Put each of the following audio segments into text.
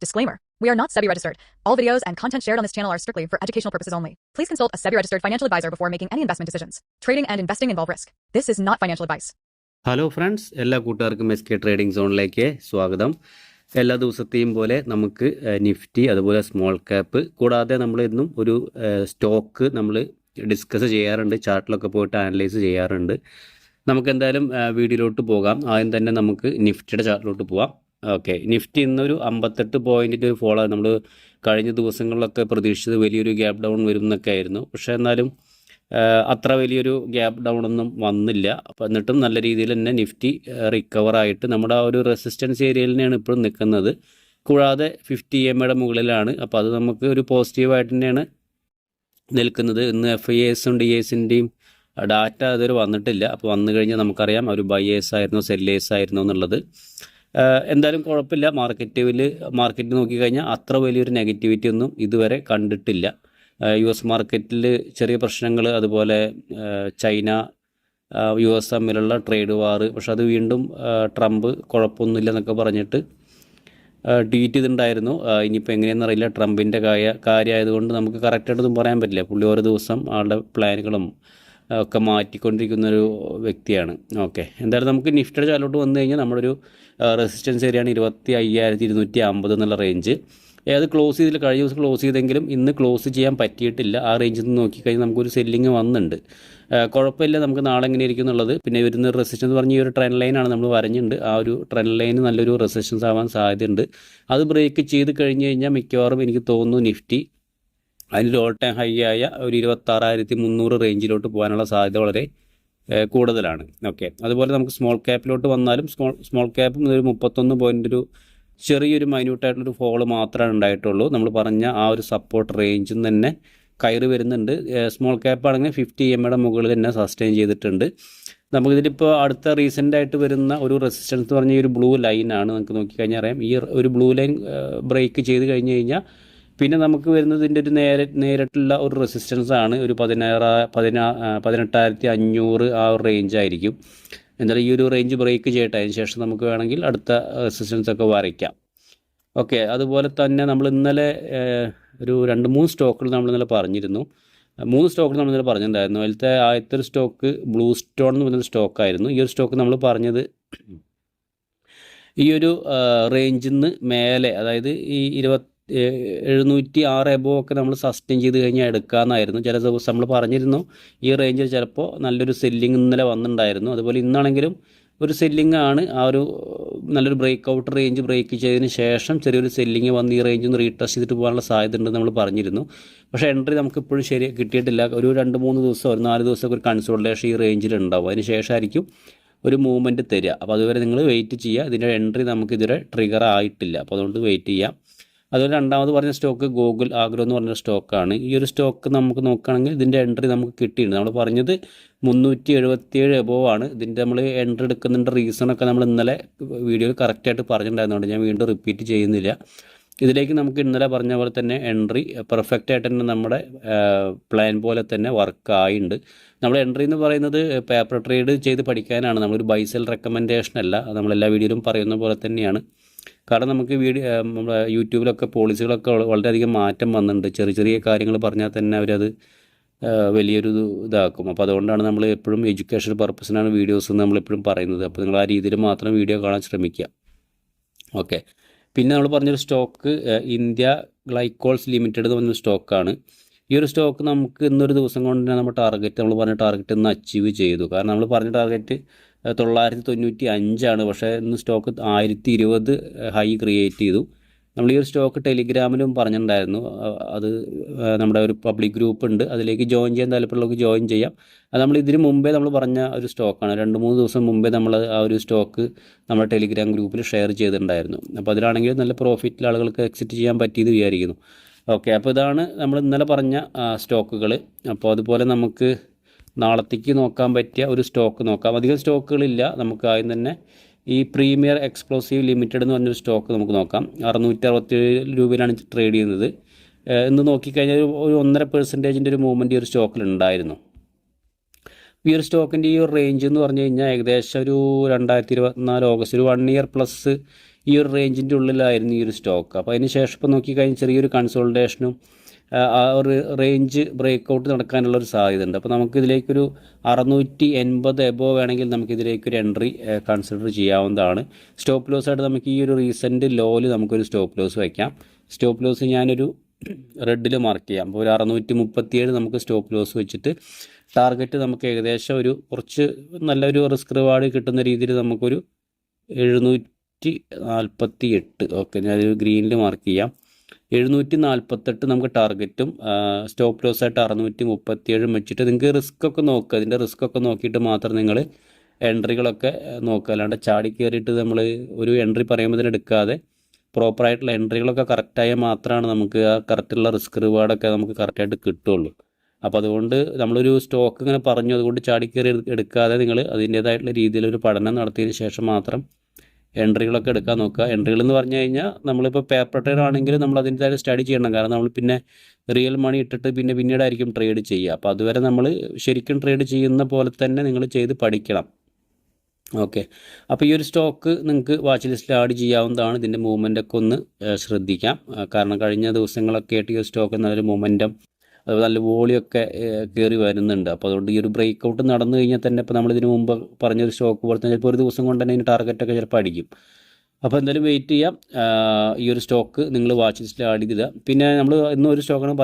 Disclaimer. We are not SEBI registered. All videos and content shared on this channel are strictly for educational purposes only. Please consult a SEBI registered financial advisor before making any investment decisions. Trading and investing involve risk. This is not financial advice. Hello friends, എല്ലാ കൂട്ടുകാർക്കും SK trading സോണിലേക്ക് സ്വാഗതം. എല്ലാ ദിവസത്തെയും പോലെ നമുക്ക് Nifty അതുപോലെ small cap കൂടാതെ നമ്മൾ ഇന്നും ഒരു സ്റ്റോക്ക് നമ്മൾ ഡിസ്കസ് ചെയ്യാറുണ്ട്, ചാർട്ടിലൊക്കെ പോയിട്ട് അനലൈസ് ചെയ്യാറുണ്ട്. നമുക്ക് എന്തായാലും വീഡിയോയിലോട്ട് പോകാം. ആദ്യം തന്നെ നമുക്ക് നിഫ്റ്റിയുടെ ചാർട്ടിലോട്ട് പോകാം. ഓക്കെ, നിഫ്റ്റി ഇന്നൊരു 58 പോയിൻറ്റിൻ്റെ ഒരു ഫോളോ. നമ്മൾ കഴിഞ്ഞ ദിവസങ്ങളിലൊക്കെ പ്രതീക്ഷിച്ചത് വലിയൊരു ഗ്യാപ്പ് ഡൗൺ വരും എന്നൊക്കെ ആയിരുന്നു. പക്ഷേ എന്നാലും അത്ര വലിയൊരു ഗ്യാപ്പ് ഡൗൺ ഒന്നും വന്നില്ല. അപ്പോൾ എന്നിട്ടും നല്ല രീതിയിൽ തന്നെ നിഫ്റ്റി റിക്കവറായിട്ട് നമ്മുടെ ആ ഒരു റെസിസ്റ്റൻസ് ഏരിയയിൽ തന്നെയാണ് ഇപ്പോഴും നിൽക്കുന്നത്. കൂടാതെ 50 EMAയുടെ മുകളിലാണ്. അപ്പോൾ അത് നമുക്ക് ഒരു പോസിറ്റീവായിട്ട് തന്നെയാണ് നിൽക്കുന്നത്. ഇന്ന് FIAസും DAസിൻ്റെയും ഡാറ്റ അതുവരെ വന്നിട്ടില്ല. അപ്പോൾ വന്നു കഴിഞ്ഞാൽ നമുക്കറിയാം അവർ ബയേഴ്സ് ആയിരുന്നോ സെല്ലേഴ്സ് ആയിരുന്നോ എന്നുള്ളത്. എന്തായാലും കുഴപ്പമില്ല. മാർക്കറ്റ് നോക്കിക്കഴിഞ്ഞാൽ അത്ര വലിയൊരു നെഗറ്റിവിറ്റി ഒന്നും ഇതുവരെ കണ്ടിട്ടില്ല. US മാർക്കറ്റിൽ ചെറിയ പ്രശ്നങ്ങൾ, അതുപോലെ ചൈന US തമ്മിലുള്ള ട്രേഡ് വാർ, പക്ഷെ അത് വീണ്ടും ട്രംപ് കുഴപ്പമൊന്നുമില്ല എന്നൊക്കെ പറഞ്ഞിട്ട് ട്വീറ്റ് ചെയ്തിട്ടുണ്ടായിരുന്നു. ഇനിയിപ്പോൾ എങ്ങനെയാണെന്ന് അറിയില്ല. ട്രംപിൻ്റെ കാര്യമായതുകൊണ്ട് നമുക്ക് കറക്റ്റായിട്ടൊന്നും പറയാൻ പറ്റില്ല. പുള്ളി ഓരോ ദിവസം ആളുടെ പ്ലാനുകളും ഒക്കെ മാറ്റിക്കൊണ്ടിരിക്കുന്നൊരു വ്യക്തിയാണ്. ഓക്കെ, എന്തായാലും നമുക്ക് നിഫ്റ്റിയുടെ ചാർട്ടിലോട്ട് വന്നു കഴിഞ്ഞാൽ നമ്മുടെ ഒരു റെസിസ്റ്റൻസ് ഏരിയയാണ് 25,250 എന്നുള്ള റേഞ്ച്. അത് ക്ലോസ് ചെയ്തില്ല. കഴിഞ്ഞ ദിവസം ക്ലോസ് ചെയ്തെങ്കിലും ഇന്ന് ക്ലോസ് ചെയ്യാൻ പറ്റിയിട്ടില്ല. ആ റേഞ്ചിൽ നിന്ന് നോക്കിക്കഴിഞ്ഞാൽ നമുക്കൊരു സെല്ലിങ് വന്നിട്ടുണ്ട്. കുഴപ്പമില്ല, നമുക്ക് നാളെ എങ്ങനെ ഇരിക്കും എന്നുള്ളത്. പിന്നെ വരുന്ന റെസിസ്റ്റൻസ് പറഞ്ഞ ഈ ഒരു ട്രെൻഡ് ലൈനാണ് നമ്മൾ വരഞ്ഞിട്ടുണ്ട്. ആ ഒരു ട്രെൻഡ് ലൈന് നല്ലൊരു റെസിസ്റ്റൻസ് ആവാൻ സാധ്യതയുണ്ട്. അത് ബ്രേക്ക് ചെയ്ത് കഴിഞ്ഞ് കഴിഞ്ഞാൽ മിക്കവാറും എനിക്ക് തോന്നുന്നു നിഫ്റ്റി അതിൻ്റെ ഓൾ ടൈം ഹൈ ആയ ഒരു 26,300 റേഞ്ചിലോട്ട് പോകാനുള്ള സാധ്യത വളരെ കൂടുതലാണ്. ഓക്കെ, അതുപോലെ നമുക്ക് സ്മോൾ ക്യാപ്പിലോട്ട് വന്നാലും സ്മോൾ ക്യാപ്പും ഒരു 31 പോയിൻ്റ് ഒരു ചെറിയൊരു മൈന്യൂട്ടായിട്ടുള്ളൊരു ഫോള് മാത്രമേ ഉണ്ടായിട്ടുള്ളൂ. നമ്മൾ പറഞ്ഞ ആ ഒരു സപ്പോർട്ട് റേഞ്ചിൽ നിന്ന് തന്നെ കയറി വരുന്നുണ്ട്. സ്മോൾ ക്യാപ്പ് ആണെങ്കിൽ 50 EMAയുടെ മുകളിൽ തന്നെ സസ്റ്റെയിൻ ചെയ്തിട്ടുണ്ട്. നമുക്കിതിലിപ്പോൾ അടുത്ത റീസെൻ്റായിട്ട് വരുന്ന ഒരു റെസിസ്റ്റൻസ് എന്ന് പറഞ്ഞ ഈ ഒരു ബ്ലൂ ലൈനാണ്. നമുക്ക് നോക്കിക്കഴിഞ്ഞാൽ അറിയാം, ഈ ഒരു ബ്ലൂ ലൈൻ ബ്രേക്ക് ചെയ്ത് കഴിഞ്ഞ് കഴിഞ്ഞാൽ പിന്നെ നമുക്ക് വരുന്നതിൻ്റെ ഒരു നേരിട്ടുള്ള ഒരു റെസിസ്റ്റൻസ് ആണ് ഒരു 18,500 ആ ഒരു റേഞ്ച് ആയിരിക്കും. എന്തായാലും ഈ ഒരു റേഞ്ച് ബ്രേക്ക് ചെയ്യട്ടെ, അതിന് ശേഷം നമുക്ക് വേണമെങ്കിൽ അടുത്ത റെസിസ്റ്റൻസ് ഒക്കെ വരയ്ക്കാം. ഓക്കെ, അതുപോലെ തന്നെ നമ്മൾ ഇന്നലെ ഒരു 2-3 സ്റ്റോക്കുകൾ നമ്മൾ ഇന്നലെ പറഞ്ഞിരുന്നു. 3 സ്റ്റോക്കുകൾ നമ്മൾ ഇന്നലെ പറഞ്ഞിട്ടുണ്ടായിരുന്നു. അതിലത്തെ ആദ്യത്തെ ഒരു സ്റ്റോക്ക് ബ്ലൂ സ്റ്റോൺ എന്ന് പറയുന്ന സ്റ്റോക്കായിരുന്നു. ഈ ഒരു സ്റ്റോക്ക് നമ്മൾ പറഞ്ഞത് ഈ ഒരു റേഞ്ചിൽ നിന്ന് മേലെ, അതായത് ഈ 706 എബോ ഒക്കെ നമ്മൾ സസ്റ്റെയിൻ ചെയ്ത് കഴിഞ്ഞാൽ എടുക്കാമെന്നായിരുന്നു. ചില ദിവസം നമ്മൾ പറഞ്ഞിരുന്നു ഈ റേഞ്ചിൽ ചിലപ്പോൾ നല്ലൊരു സെല്ലിങ് ഇന്നലെ വന്നിട്ടുണ്ടായിരുന്നു. അതുപോലെ ഇന്നാണെങ്കിലും ഒരു സെല്ലിംഗ് ആണ്. ആ ഒരു നല്ലൊരു ബ്രേക്ക് ഔട്ട് റേഞ്ച് ബ്രേക്ക് ചെയ്തതിന് ശേഷം ചെറിയൊരു സെല്ലിങ് വന്ന് ഈ റേഞ്ച് ഒന്ന് റീടെസ്റ്റ് ചെയ്തിട്ട് പോകാനുള്ള സാധ്യത ഉണ്ടെന്ന് നമ്മൾ പറഞ്ഞിരുന്നു. പക്ഷേ എൻട്രി നമുക്ക് ഇപ്പോഴും ശരി കിട്ടിയിട്ടില്ല. ഒരു 2-3 ദിവസം ഒരു 4 ദിവസമൊക്കെ ഒരു കൺസോൾട്ടേഷൻ ഈ റേഞ്ചിൽ ഉണ്ടാവും. അതിന് ശേഷമായിരിക്കും ഒരു മൂവ്മെൻറ്റ് തരിക. അപ്പോൾ അതുവരെ നിങ്ങൾ വെയിറ്റ് ചെയ്യുക. ഇതിൻ്റെ എൻട്രി നമുക്ക് ഇതുവരെ ട്രിഗർ ആയിട്ടില്ല. അപ്പോൾ അതുകൊണ്ട് വെയിറ്റ് ചെയ്യാം. അതുപോലെ രണ്ടാമത് പറഞ്ഞ സ്റ്റോക്ക് ഗൂഗിൾ ആഗ്രോ എന്ന് പറഞ്ഞ സ്റ്റോക്കാണ്. ഈ ഒരു സ്റ്റോക്ക് നമുക്ക് നോക്കുകയാണെങ്കിൽ ഇതിൻ്റെ എൻട്രി നമുക്ക് കിട്ടിയിട്ടുണ്ട്. നമ്മൾ പറഞ്ഞത് 377 എബോവ് ആണ്. ഇതിൻ്റെ നമ്മൾ എൻട്രി എടുക്കുന്നതിൻ്റെ റീസണൊക്കെ നമ്മൾ ഇന്നലെ വീഡിയോയിൽ കറക്റ്റായിട്ട് പറഞ്ഞിട്ടുണ്ടായിരുന്നുണ്ട്. ഞാൻ വീണ്ടും റിപ്പീറ്റ് ചെയ്യുന്നില്ല. ഇതിലേക്ക് നമുക്ക് ഇന്നലെ പറഞ്ഞ പോലെ തന്നെ എൻട്രി പെർഫെക്റ്റ് ആയിട്ട് തന്നെ നമ്മുടെ പ്ലാൻ പോലെ തന്നെ വർക്കായിട്ടുണ്ട്. നമ്മുടെ എൻട്രി എന്ന് പറയുന്നത് പേപ്പർ ട്രേഡ് ചെയ്ത് പഠിക്കാനാണ്. നമ്മളൊരു ബൈസെൽ റെക്കമെൻഡേഷൻ അല്ല. നമ്മളെല്ലാ വീഡിയോയിലും പറയുന്ന പോലെ തന്നെയാണ്. കാരണം നമുക്ക് നമ്മുടെ യൂട്യൂബിലൊക്കെ പോളിസികളൊക്കെ വളരെയധികം മാറ്റം വന്നിട്ടുണ്ട്. ചെറിയ ചെറിയ കാര്യങ്ങൾ പറഞ്ഞാൽ തന്നെ അവരത് വലിയൊരു ഇതാക്കും. അപ്പോൾ അതുകൊണ്ടാണ് നമ്മൾ എപ്പോഴും എഡ്യൂക്കേഷൻ പർപ്പസിനാണ് വീഡിയോസ് നമ്മളെപ്പോഴും പറയുന്നത്. അപ്പോൾ നിങ്ങൾ ആ രീതിയിൽ മാത്രം വീഡിയോ കാണാൻ ശ്രമിക്കുക. ഓക്കെ, പിന്നെ നമ്മൾ പറഞ്ഞൊരു സ്റ്റോക്ക് ഇന്ത്യ ഗ്ലൈക്കോൾസ് ലിമിറ്റഡ് എന്ന് പറഞ്ഞൊരു സ്റ്റോക്കാണ്. ഈ ഒരു സ്റ്റോക്ക് നമുക്ക് ഇന്നൊരു ദിവസം കൊണ്ട് തന്നെ നമ്മൾ നമ്മൾ പറഞ്ഞ ടാർഗറ്റ് ഇന്ന് അച്ചീവ് ചെയ്തു. കാരണം നമ്മൾ പറഞ്ഞ ടാർഗറ്റ് 995 പക്ഷേ ഇന്ന് സ്റ്റോക്ക് 1020 ഹൈ ക്രിയേറ്റ് ചെയ്തു. നമ്മൾ ഈ ഒരു സ്റ്റോക്ക് ടെലിഗ്രാമിലും പറഞ്ഞിട്ടുണ്ടായിരുന്നു. അത് നമ്മുടെ ഒരു പബ്ലിക് ഗ്രൂപ്പ് ഉണ്ട്, അതിലേക്ക് ജോയിൻ ചെയ്യാൻ താല്പര്യമുള്ളവർക്ക് ജോയിൻ ചെയ്യാം. അത് നമ്മൾ ഇതിന് മുമ്പേ നമ്മൾ പറഞ്ഞ ഒരു സ്റ്റോക്കാണ്. 2-3 ദിവസം മുമ്പേ നമ്മൾ ആ ഒരു സ്റ്റോക്ക് നമ്മുടെ ടെലിഗ്രാം ഗ്രൂപ്പിൽ ഷെയർ ചെയ്തിട്ടുണ്ടായിരുന്നു. അപ്പോൾ അതിലാണെങ്കിൽ നല്ല പ്രോഫിറ്റിൽ ആളുകൾക്ക് എക്സിറ്റ് ചെയ്യാൻ പറ്റിയത് വിചാരിക്കുന്നു. ഓക്കെ, അപ്പോൾ ഇതാണ് നമ്മൾ ഇന്നലെ പറഞ്ഞ സ്റ്റോക്കുകൾ. അപ്പോൾ അതുപോലെ നമുക്ക് നാളത്തേക്ക് നോക്കാൻ പറ്റിയ ഒരു സ്റ്റോക്ക് നോക്കാം. അധികം സ്റ്റോക്കുകളില്ല. നമുക്ക് ആദ്യം തന്നെ ഈ പ്രീമിയർ എക്സ്പ്ലോസീവ് ലിമിറ്റഡ് എന്ന് പറഞ്ഞൊരു സ്റ്റോക്ക് നമുക്ക് നോക്കാം. 667 രൂപയിലാണ് ട്രേഡ് ചെയ്യുന്നത്. ഇന്ന് നോക്കിക്കഴിഞ്ഞാൽ ഒരു 1.5% ഒരു മൂവ്മെൻറ്റ് ഈ ഒരു സ്റ്റോക്കിലുണ്ടായിരുന്നു. ഈ ഒരു സ്റ്റോക്കിൻ്റെ ഈ ഒരു റേഞ്ച് എന്ന് പറഞ്ഞു കഴിഞ്ഞാൽ ഏകദേശം ഒരു 2024 ഓഗസ്റ്റ് ഒരു 1 ഇയർ പ്ലസ് ഈ ഒരു റേഞ്ചിൻ്റെ ഉള്ളിലായിരുന്നു ഈ ഒരു സ്റ്റോക്ക്. അപ്പോൾ അതിന് ശേഷം ഇപ്പോൾ നോക്കിക്കഴിഞ്ഞാൽ ചെറിയൊരു കൺസോൾട്ടേഷനും ആ ഒരു റേഞ്ച് ബ്രേക്കൗട്ട് നടക്കാനുള്ളൊരു സാധ്യത ഉണ്ട്. അപ്പോൾ നമുക്കിതിലേക്കൊരു 680 എബോ വേണമെങ്കിൽ നമുക്കിതിലേക്കൊരു എൻട്രി കൺസിഡർ ചെയ്യാവുന്നതാണ്. സ്റ്റോപ്പ് ലോസ് ആയിട്ട് നമുക്ക് ഈ ഒരു റീസെൻറ്റ് ലോയിൽ നമുക്കൊരു സ്റ്റോപ്പ് ലോസ് വയ്ക്കാം. സ്റ്റോപ്പ് ലോസ് ഞാനൊരു റെഡിൽ മാർക്ക് ചെയ്യാം. അപ്പോൾ ഒരു 637 നമുക്ക് സ്റ്റോപ്പ് ലോസ് വെച്ചിട്ട് ടാർഗറ്റ് നമുക്ക് ഏകദേശം ഒരു കുറച്ച് നല്ലൊരു റിസ്ക് റിവാർഡ് കിട്ടുന്ന രീതിയിൽ നമുക്കൊരു 748 ഓക്കെ ഞാനൊരു ഗ്രീനിൽ മാർക്ക് ചെയ്യാം. 748 നമുക്ക് ടാർഗറ്റും സ്റ്റോപ്പ് ലോസ് ആയിട്ട് 637 വെച്ചിട്ട് നിങ്ങൾക്ക് റിസ്ക് ഒക്കെ നോക്കുക. അതിൻ്റെ റിസ്ക് ഒക്കെ നോക്കിയിട്ട് മാത്രം നിങ്ങൾ എൻട്രികളൊക്കെ നോക്കുക. അല്ലാണ്ട് ചാടി കയറിയിട്ട് നമ്മൾ ഒരു എൻട്രി പറയുമ്പോൾ തന്നെ എടുക്കാതെ പ്രോപ്പറായിട്ടുള്ള എൻട്രികളൊക്കെ കറക്റ്റായാൽ മാത്രമാണ് നമുക്ക് ആ കറക്റ്റുള്ള റിസ്ക് റിവാർഡൊക്കെ നമുക്ക് കറക്റ്റായിട്ട് കിട്ടുള്ളൂ. അപ്പോൾ അതുകൊണ്ട് നമ്മളൊരു സ്റ്റോക്ക് ഇങ്ങനെ പറഞ്ഞു, അതുകൊണ്ട് ചാടിക്കയറി എടുക്കാതെ നിങ്ങൾ അതിൻ്റേതായിട്ടുള്ള രീതിയിലൊരു പഠനം നടത്തിയതിന് ശേഷം മാത്രം എൻട്രികളൊക്കെ എടുക്കാൻ നോക്കുക. എൻട്രികൾ എന്ന് പറഞ്ഞു കഴിഞ്ഞാൽ നമ്മളിപ്പോൾ പേപ്പർ ട്രേഡർ ആണെങ്കിൽ നമ്മൾ അതിൻ്റേതായ സ്റ്റഡി ചെയ്യണം. കാരണം നമ്മൾ പിന്നെ റിയൽ മണി ഇട്ടിട്ട് പിന്നീടായിരിക്കും ട്രേഡ് ചെയ്യുക. അപ്പോൾ അതുവരെ നമ്മൾ ശരിക്കും ട്രേഡ് ചെയ്യുന്ന പോലെ തന്നെ നിങ്ങൾ ചെയ്ത് പഠിക്കണം. ഓക്കെ, അപ്പോൾ ഈ ഒരു സ്റ്റോക്ക് നിങ്ങൾക്ക് വാച്ച് ലിസ്റ്റിൽ ആഡ് ചെയ്യാവുന്നതാണ്. ഇതിൻ്റെ മൂവ്മെൻ്റൊക്കെ ഒന്ന് ശ്രദ്ധിക്കാം. കാരണം കഴിഞ്ഞ ദിവസങ്ങളൊക്കെ ആയിട്ട് ഈ ഒരു സ്റ്റോക്ക് നല്ലൊരു മൂവ്മെൻറ്റും അതുപോലെ നല്ല വോളിയൊക്കെ കയറി വരുന്നുണ്ട്. അപ്പോൾ അതുകൊണ്ട് ഈ ഒരു ബ്രേക്ക് ഔട്ട് നടന്നു കഴിഞ്ഞാൽ തന്നെ ഇപ്പോൾ നമ്മളിതിന് മുമ്പ് പറഞ്ഞൊരു സ്റ്റോക്ക് പോലെ തന്നെ ചിലപ്പോൾ ഒരു ദിവസം കൊണ്ട് തന്നെ ഇതിന് ടാർഗറ്റൊക്കെ ചിലപ്പോൾ അടിക്കും. അപ്പോൾ എന്തായാലും വെയിറ്റ് ചെയ്യാം. ഈ ഒരു സ്റ്റോക്ക് നിങ്ങൾ വാച്ച് ലിസ്റ്റിൽ ആഡ് ചെയ്തിടുക. പിന്നെ നമ്മൾ ഇന്നും ഒരു സ്റ്റോക്കാണ്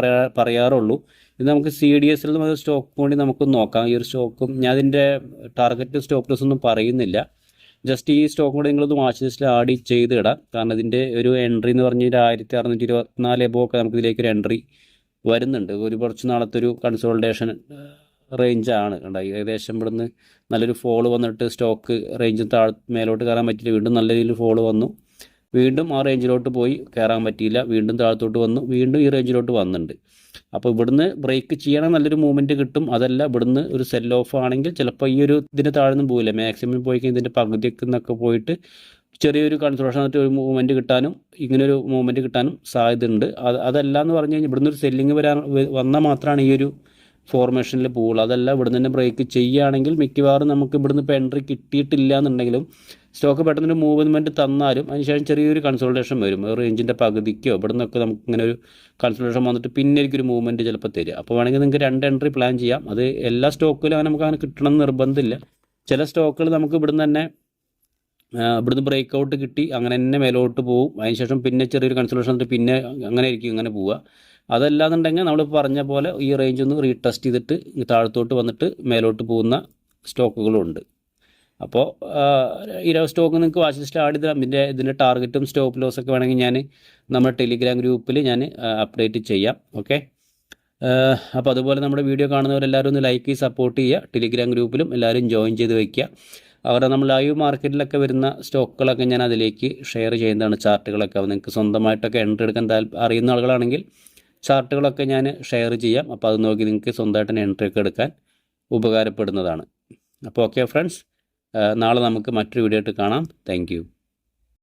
പറയാറുള്ളൂ. ഇത് നമുക്ക് CDSൽ നിന്ന് സ്റ്റോക്ക് കൂടി നമുക്ക് നോക്കാം. ഈ ഒരു സ്റ്റോക്കും ഞാൻ അതിൻ്റെ ടാർഗറ്റ് സ്റ്റോപ്പ് ലോസ് ഒന്നും പറയുന്നില്ല. ജസ്റ്റ് ഈ സ്റ്റോക്ക് കൂടി നിങ്ങളൊന്ന് വാച്ച് ലിസ്റ്റിൽ ആഡ് ചെയ്തിടാം. കാരണം ഇതിൻ്റെ ഒരു എൻട്രി എന്ന് പറഞ്ഞാൽ 1624 എബോ ഒക്കെ നമുക്ക് ഇതിലേക്കൊരു എൻട്രി വരുന്നുണ്ട്. ഒരു കുറച്ച് നാളത്തെ ഒരു കൺസോൾട്ടേഷൻ റേഞ്ചാണ് ഉണ്ടായി. ഏകദേശം ഇവിടുന്ന് നല്ലൊരു ഫോള് വന്നിട്ട് സ്റ്റോക്ക് റേഞ്ച് മേലോട്ട് കയറാൻ പറ്റില്ല. വീണ്ടും നല്ല രീതിയിൽ ഫോള് വന്നു, വീണ്ടും ആ റേഞ്ചിലോട്ട് പോയി കയറാൻ പറ്റിയില്ല, വീണ്ടും താഴത്തോട്ട് വന്നു, വീണ്ടും ഈ റേഞ്ചിലോട്ട് വന്നിട്ടുണ്ട്. അപ്പോൾ ഇവിടുന്ന് ബ്രേക്ക് ചെയ്യണം, നല്ലൊരു മൂവ്മെൻറ്റ് കിട്ടും. അതല്ല ഇവിടുന്ന് ഒരു സെൽ ഓഫ് ആണെങ്കിൽ ചിലപ്പോൾ ഈ ഒരു ഇതിന് താഴ്ന്നും പോകില്ല, മാക്സിമം പോയി കഴിഞ്ഞാൽ ഇതിൻ്റെ പകുതിയൊക്കെ നിന്നൊക്കെ പോയിട്ട് ചെറിയൊരു കൺസോൾട്ടേഷൻ ആയിട്ട് ഒരു മൂവ്മെൻറ്റ് കിട്ടാനും ഇങ്ങനൊരു മൂവ്മെൻറ്റ് കിട്ടാനും സാധ്യതയുണ്ട്. അതല്ല എന്ന് പറഞ്ഞു കഴിഞ്ഞാൽ ഇവിടുന്ന് ഒരു സെല്ലിങ് വന്നാൽ മാത്രമാണ് ഈ ഒരു ഫോർമേഷനിൽ പോകുള്ളൂ. അതല്ല ഇവിടുന്ന് തന്നെ ബ്രേക്ക് ചെയ്യുകയാണെങ്കിൽ മിക്കവാറും നമുക്ക് ഇവിടുന്ന് ഇപ്പോൾ എൻട്രി കിട്ടിയിട്ടില്ല എന്നുണ്ടെങ്കിലും സ്റ്റോക്ക് പെട്ടെന്നൊരു മൂവ്മെൻറ്റ് തന്നാലും അതിനുശേഷം ചെറിയൊരു കൺസോൾട്ടേഷൻ വരും. റേഞ്ചിൻ്റെ പകുതിക്കോ ഇവിടുന്നൊക്കെ നമുക്ക് ഇങ്ങനെ ഒരു കൺസോൾട്ടേഷൻ വന്നിട്ട് പിന്നെ എനിക്കൊരു മൂവ്മെൻറ്റ് ചിലപ്പോൾ തരിക. അപ്പോൾ വേണമെങ്കിൽ നിങ്ങൾക്ക് 2 എൻട്രി പ്ലാൻ ചെയ്യാം. അത് എല്ലാ സ്റ്റോക്കിലും അങ്ങനെ നമുക്ക് അങ്ങനെ കിട്ടണം എന്ന് നിർബന്ധമില്ല. ചില സ്റ്റോക്കുകൾ നമുക്ക് ഇവിടുന്ന് തന്നെ ഇവിടുന്ന് ബ്രേക്ക് ഔട്ട് കിട്ടി അങ്ങനെ തന്നെ മേലോട്ട് പോകും. അതിനുശേഷം പിന്നെ ചെറിയൊരു കൺസോൾട്ടേഷൻ വന്നിട്ട് പിന്നെ അങ്ങനെ ആയിരിക്കും ഇങ്ങനെ പോവുക. അതല്ലാന്നുണ്ടെങ്കിൽ നമ്മൾ പറഞ്ഞ പോലെ ഈ റേഞ്ച് ഒന്ന് റീടെസ്റ്റ് ചെയ്തിട്ട് താഴത്തോട്ട് വന്നിട്ട് മേലോട്ട് പോകുന്ന സ്റ്റോക്കുകളുണ്ട്. അപ്പോൾ ഈ സ്റ്റോക്ക് നിങ്ങൾക്ക് വാച്ച് ലിസ്റ്റ് ആഡ് ചെയ്താൽ ഇതിൻ്റെ ടാർഗറ്റും സ്റ്റോപ്പ് ലോസൊക്കെ വേണമെങ്കിൽ ഞാൻ നമ്മുടെ ടെലിഗ്രാം ഗ്രൂപ്പിൽ ഞാൻ അപ്ഡേറ്റ് ചെയ്യാം. ഓക്കെ, അപ്പോൾ അതുപോലെ നമ്മുടെ വീഡിയോ കാണുന്നവരെല്ലാവരും ഒന്ന് ലൈക്ക് ചെയ്ത് സപ്പോർട്ട് ചെയ്യുക. ടെലിഗ്രാം ഗ്രൂപ്പിലും എല്ലാവരും ജോയിൻ ചെയ്ത് വയ്ക്കുക. അവരുടെ നമ്മൾ ലൈവ് മാർക്കറ്റിലൊക്കെ വരുന്ന സ്റ്റോക്കുകളൊക്കെ ഞാൻ അതിലേക്ക് ഷെയർ ചെയ്യുന്നതാണ്, ചാർട്ടുകളൊക്കെ. അപ്പോൾ നിങ്ങൾക്ക് സ്വന്തമായിട്ടൊക്കെ എൻട്രി എടുക്കാൻ അറിയുന്ന ആളുകളാണെങ്കിൽ ചാർട്ടുകളൊക്കെ ഞാൻ ഷെയർ ചെയ്യാം. അപ്പോൾ അത് നോക്കി നിങ്ങൾക്ക് സ്വന്തമായിട്ട് തന്നെ എൻട്രി ഒക്കെ എടുക്കാൻ ഉപകാരപ്പെടുന്നതാണ്. അപ്പോൾ ഓക്കെ ഫ്രണ്ട്സ്, നാളെ നമുക്ക് മറ്റൊരു വീഡിയോ ആയിട്ട് കാണാം. താങ്ക്